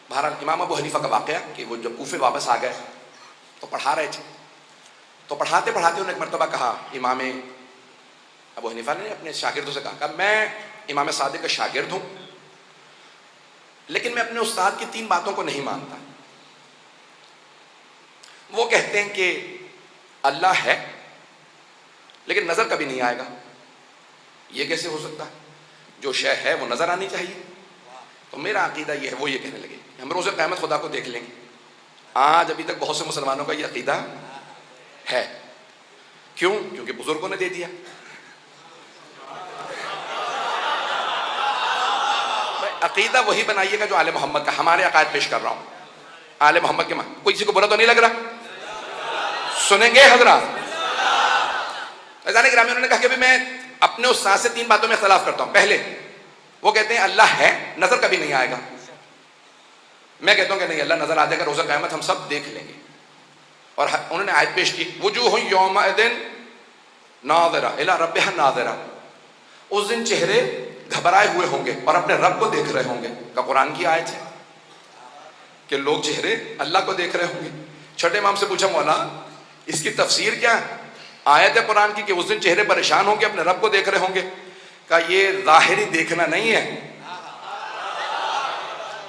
بہرحال امام ابو حنیفہ کا واقعہ کہ وہ جب کوفے واپس آ گئے تو پڑھا رہے تھے، تو پڑھاتے پڑھاتے انہوں نے ایک مرتبہ کہا، امام ابو حنیفہ نے اپنے شاگردوں سے کہا میں امام صادق کا شاگرد ہوں، لیکن میں اپنے استاد کی 3 باتوں کو نہیں مانتا۔ وہ کہتے ہیں کہ اللہ ہے لیکن نظر کبھی نہیں آئے گا، یہ کیسے ہو سکتا ہے؟ جو شے ہے وہ نظر آنی چاہیے۔ تو میرا عقیدہ یہ ہے، وہ یہ کہنے لگے ہم روز قیامت خدا کو دیکھ لیں گے۔ آج ابھی تک بہت سے مسلمانوں کا یہ عقیدہ ہے، کیوں؟ کیونکہ بزرگوں نے دے دیا۔ عقیدہ وہی بنائیے گا جو آل محمد کا، ہمارے عقائد پیش کر رہا ہوں، آل محمد کے مان۔ کوئی کسی کو برا تو نہیں لگ رہا؟ سنیں گے حضرات؟ فیضان گرامی انہوں نے کہا کہ میں اپنے استاد سے 3 باتوں میں اختلاف کرتا ہوں۔ پہلے وہ کہتے ہیں اللہ ہے، نظر کبھی نہیں آئے گا۔ میں کہتا ہوں کہ نہیں، اللہ نظر آ جائے گا، روز قیامت ہم سب دیکھ لیں گے۔ اور انہوں نے آیت پیش کی، وجوہ یومئذ ناظرہ الی ربہا ناظرہ، اس دن چہرے گھبرائے ہوئے ہوں گے اور اپنے رب کو دیکھ رہے ہوں گے۔ کا قرآن کی آیت ہے کہ لوگ چہرے اللہ کو دیکھ رہے ہوں گے۔ چھٹے امام سے پوچھا، مولا اس کی تفسیر کیا ہے؟ آیت ہے قرآن کی کہ اس دن چہرے پریشان ہوں گے، اپنے رب کو دیکھ رہے ہوں گے۔ کہ یہ ظاہری دیکھنا نہیں ہے،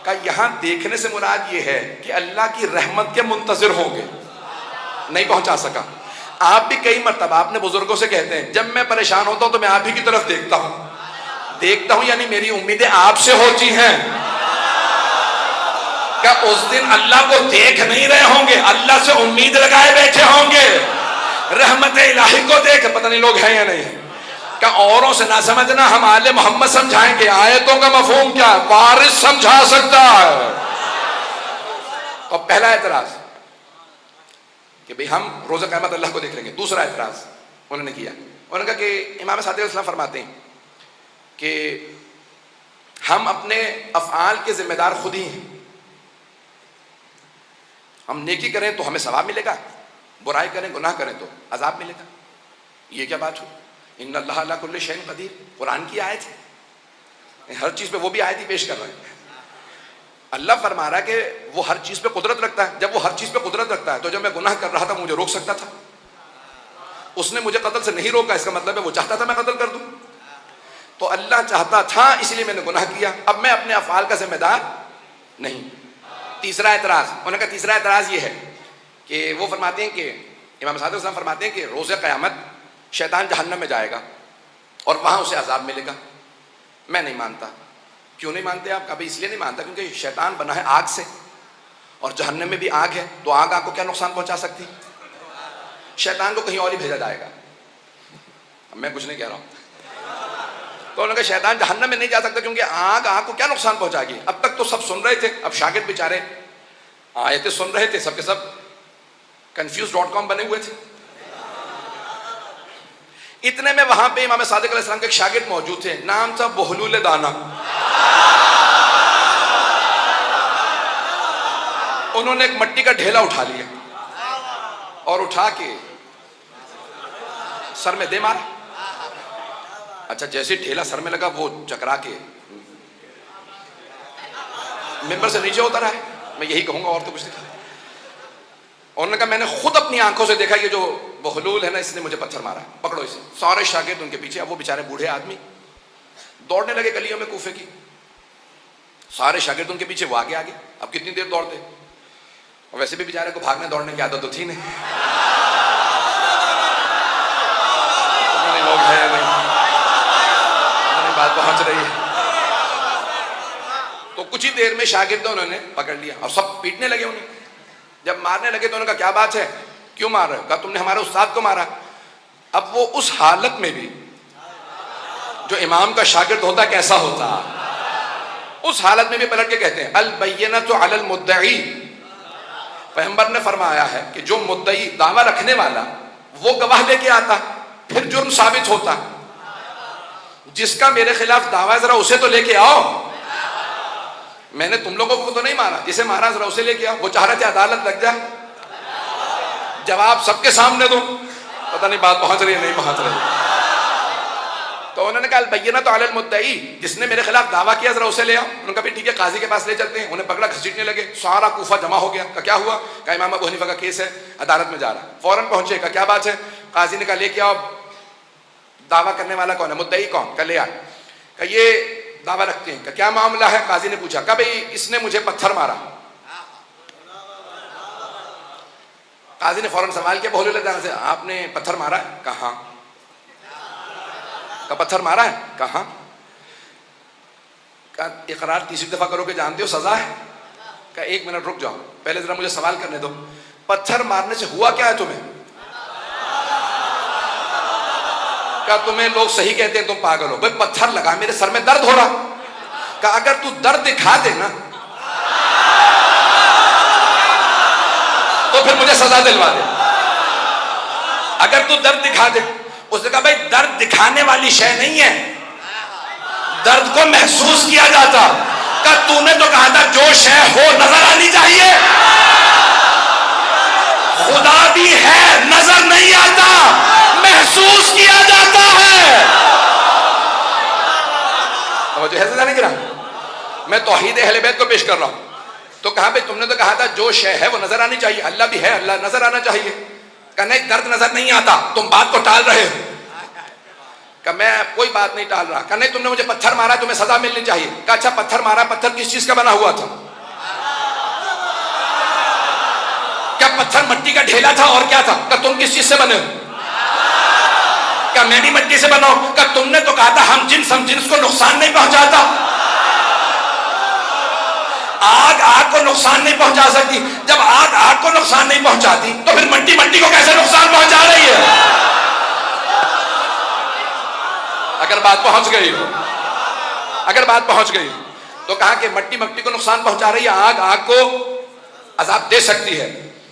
کہ یہاں دیکھنے سے مراد یہ ہے کہ اللہ کی رحمت کے منتظر ہوں گے۔ نہیں پہنچا سکا۔ آپ بھی کئی مرتبہ اپنے بزرگوں سے کہتے ہیں جب میں پریشان ہوتا ہوں تو میں آپ ہی کی طرف دیکھتا ہوں، یعنی میری امیدیں آپ سے ہوتی ہیں۔ کیا اس دن اللہ کو دیکھ نہیں رہے ہوں گے، اللہ سے امید لگائے بیٹھے ہوں گے، رحمت الہی کو دیکھ، پتہ نہیں لوگ ہیں یا نہیں۔ کہ اوروں سے نہ سمجھنا، ہم آل محمد سمجھائیں گے۔ آیتوں کا مفہوم کیا ہے؟ وارث سمجھا سکتا ہے۔ اور پہلا اعتراض کہ بھئی ہم روز قیامت اللہ کو دیکھ لیں گے۔ دوسرا اعتراض انہوں نے کیا، انہوں نے کہا کہ امام صادق علیہ السلام فرماتے ہیں کہ ہم اپنے افعال کے ذمہ دار خود ہی ہیں۔ ہم نیکی کریں تو ہمیں ثواب ملے گا، برائی کریں گناہ کریں تو عذاب ملے گا۔ یہ کیا بات ہوئی؟ ان اللہ علی کل شیء قدیر، قرآن کی آیت ہے، ہر چیز پہ وہ بھی آیت ہی پیش کر رہے ہیں۔ اللہ فرما رہا ہے کہ وہ ہر چیز پہ قدرت رکھتا ہے۔ جب وہ ہر چیز پہ قدرت رکھتا ہے تو جب میں گناہ کر رہا تھا مجھے روک سکتا تھا، اس نے مجھے قتل سے نہیں روکا، اس کا مطلب ہے وہ چاہتا تھا میں قتل کر دوں۔ تو اللہ چاہتا تھا اس لیے میں نے گناہ کیا، اب میں اپنے افعال کا ذمہ دار نہیں۔ تیسرا اعتراض، انہوں نے کہا تیسرا اعتراض یہ ہے کہ وہ فرماتے ہیں کہ امام صادق السلام فرماتے ہیں کہ روز قیامت شیطان جہنم میں جائے گا اور وہاں اسے عذاب ملے گا۔ میں نہیں مانتا۔ کیوں نہیں مانتے آپ؟ کبھی اس لیے نہیں مانتا کیونکہ شیطان بنا ہے آگ سے، اور جہنم میں بھی آگ ہے، تو آگ کو کیا نقصان پہنچا سکتی؟ شیطان کو کہیں اور ہی بھیجا جائے گا۔ اب میں کچھ نہیں کہہ رہا ہوں۔ تو انہوں نے کہا شیطان جہنم میں نہیں جا سکتا کیونکہ آگ کو کیا نقصان پہنچائے گی؟ اب تک تو سب سن رہے تھے، اب شاگرد بیچارے آیتیں سن رہے تھے، سب کے سب confused.com بنے ہوئے تھے۔ اتنے میں وہاں پہ امام صادق علیہ السلام کے ایک شاگرد موجود تھے، نام تھا بہلول دانا۔ انہوں نے ایک مٹی کا ڈھیلا اٹھا لیا اور اٹھا کے سر میں دے مارا۔ اچھا جیسے ڈھیلا سر میں لگا وہ چکرا کے ممبر سے نیچے اترا ہے۔ میں یہی کہوں گا اور تو کچھ نہیں۔ انہوں نے کہا میں نے خود اپنی آنکھوں سے دیکھا، یہ جو بہلول ہے نا اس نے مجھے پتھر مارا، پکڑو اسے۔ سارے شاگرد ان کے پیچھے، اب وہ بیچارے بوڑھے آدمی دوڑنے لگے گلیوں میں کوفے کی، سارے شاگرد ان کے پیچھے، وہ آگے آگے۔ اب کتنی دیر دوڑتے؟ اور ویسے بھی بیچارے کو بھاگنے دوڑنے کی عادت تو تھی نہیں۔ لوگ ہیں نہیں، بات پہنچ رہی ہے۔ تو کچھ ہی دیر میں شاگردوں انہوں نے پکڑ لیا اور سب پیٹنے لگے انہیں۔ جب مارنے لگے تو انہوں نے کہا کیا بات ہے، کیوں مار رہے ہو؟ کہا تم نے ہمارے استاد کو مارا۔ اب وہ اس حالت میں بھی جو امام کا شاگرد ہوتا کیسا ہوتا، اس حالت میں بھی پلٹ کے کہتے ہیں البینۃ علی المدعی۔ پیغمبر نے فرمایا ہے کہ جو مدعی دعویٰ رکھنے والا وہ گواہ لے کے آتا پھر جرم ثابت ہوتا۔ جس کا میرے خلاف دعویٰ ذرا اسے تو لے کے آؤ۔ میں نے تم لوگوں کو تو نہیں مارا، جسے مارا ذرا اسے لے کے آؤ۔ وہ چاہ رہے تھے عدالت لگ جائے، جواب سب کے سامنے دو۔ پتہ نہیں بات پہنچ رہی ہے نہیں پہنچ رہی۔ تو انہوں نے کہا البینۃ علی المدعی، جس نے میرے خلاف دعویٰ کیا ذرا اسے لے آؤ. انہوں نے کہا ٹھیک ہے قاضی کے پاس لے چلتے ہیں. انہیں پکڑا، گھسیٹنے لگے. سارا کوفہ جمع ہو گیا. کہا کیا ہوا؟ کہا امام ابو حنیفہ کا کیس ہے، عدالت میں جا رہا. فوراً پہنچے. کہا کیا بات ہے؟ قاضی نے کہا لے کے آؤ، دعویٰ کرنے والا کون ہے، مدعی کون؟ کہا لے آئے. کہا یہ دعویٰ رکھتے ہیں. کہا کیا معاملہ ہے؟ قاضی نے پوچھا. کہا بھئی اس نے مجھے پتھر مارا. قاضی نے فوراً سوال کیا بہولے اللہ تعالیٰ سے، آپ نے پتھر مارا ہے؟ کہاں. کہا پتھر مارا ہے؟ کہاں. کہا اقرار تیسری دفعہ کرو کہ جانتے ہو سزا ہے. کہا ایک منٹ رک جاؤ، پہلے ذرا مجھے سوال کرنے دو. پتھر مارنے سے ہوا کیا ہے تمہیں؟ کہا تمہیں لوگ صحیح کہتے ہیں، تم پاگل ہو. بھائی پتھر لگا، میرے سر میں درد ہو رہا. کہا اگر تو درد دکھا دے نا تو پھر مجھے سزا دلوا دے. اگر تو درد دکھا دے. اس نے کہا بھائی درد دکھانے والی شے نہیں ہے، درد کو محسوس کیا جاتا. کہ تو نے تو کہا تھا جو شے ہو نظر آنی چاہیے. خدا بھی ہے، نظر نہیں آتا، محسوس کیا جاتا ہے. توجہ ہے سمجھانے کی رہا، میں توحید اہل بیت کو پیش کر رہا ہوں. تو کہا بھائی تم نے تو کہا تھا جو شے ہے وہ نظر آنی چاہیے. اللہ بھی ہے، اللہ نظر آنا چاہیے. کہ نہیں درد نظر نہیں آتا، تم بات کو ٹال رہے ہو. کہ میں کوئی بات نہیں ٹال رہا. کہ نہیں تم نے مجھے پتھر مارا، تمہیں سزا ملنی چاہیے. کہ اچھا پتھر مارا، پتھر کس چیز کا بنا ہوا تھا؟ کیا پتھر مٹی کا ڈھیلا تھا اور کیا تھا؟ کہ تم کس چیز سے بنے ہو؟ کہ میں بھی مٹی سے بنا ہوں. کہ تم نے تو کہا تھا ہم جنس کو نقصان نہیں پہنچاتا. آگ کو نقصان نہیں پہنچا سکتی. جب آگ کو نقصان نہیں پہنچاتی تو پھر مٹی کو کیسے نقصان پہنچا رہی ہے؟ اگر بات پہنچ گئی ہو، اگر بات پہنچ گئی تو کہا کہ مٹی کو نقصان پہنچا رہی ہے، آگ کو عذاب دے سکتی ہے.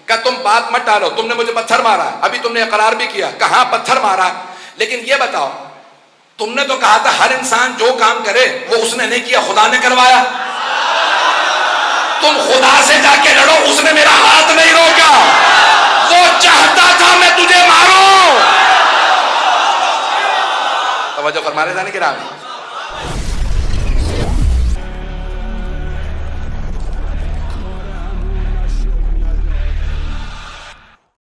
کہ تم بات مت ڈالو، تم نے مجھے پتھر مارا ہے، ابھی تم نے اقرار بھی کیا. کہاں پتھر مارا، لیکن یہ بتاؤ تم نے تو کہا تھا ہر انسان جو کام کرے وہ اس نے نہیں کیا، خدا نے کروایا. تم خدا سے جا کے لڑو، اس نے میرا ہاتھ نہیں روکا، وہ چاہتا تھا میں تجھے ماروں. توجہ فرما رہے جانے کی راہ میں.